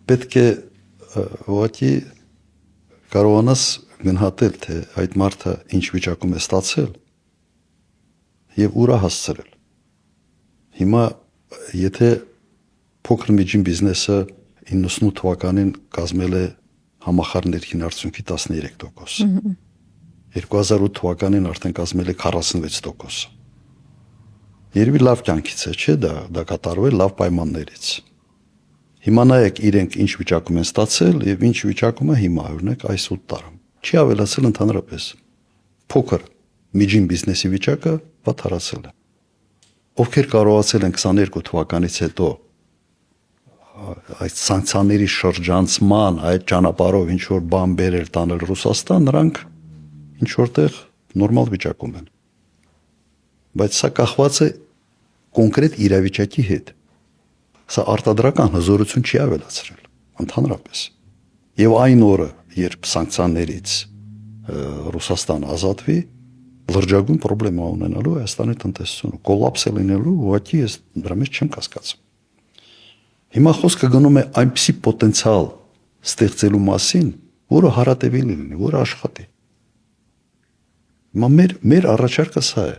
պետք է ուղղակի կարողանաս գնահատել, թե այդ մարդը ինչ վիճակում է ստացել եւ ուր է հասցրել։ Հիմա եթե փոքր միջին բիզնեսը 98 թվականին կազմել է համախառն ներքին արդյունքի 13%, 2008 թվականին արդեն կազմել է 46%։ Երևի լավ կյանքից է, չէ՞ դա կատարվել լավ պայմաններից։ Հիմա նայեք իրենք ինչ վիճակում են ստացել եւ ինչ վիճակում է հիմա, օրինակ այս 8 տարում։ Չի ավելացել ընդհանրապես։ Փոքր միջին բիզնեսի վիճակը վատթարացել է։ Ովքեր կարողացել են 22 թվականից հետո այդ սանկցիաների շրջանցման այդ ճանապարհով ինչ որ բան բերել տանել Ռուսաստան, նրանք ինչ որտեղ նորմալ վիճակում են։ Բայց սա կախված է կոնկրետ իրավիճակի հետ։ Սա արտադրական հզորություն չի ավելացրել ընդհանրապես։ Եվ այն օրը, երբ սանկցիաներից Ռուսաստանը ազատվի, լրջագույն պրոբլեմա ունենալու Հայաստանի տնտեսությունը, կոլապս է լինելու, ուղղակի ես դրա մեջ չեմ կասկածում։ Հիմա խոսքը գնում է այնպիսի պոտենցիալ ստեղծելու մասին, որը հարատևելի լինի, որը աշխատի։ Հիմա մեր առաջարկը սա է։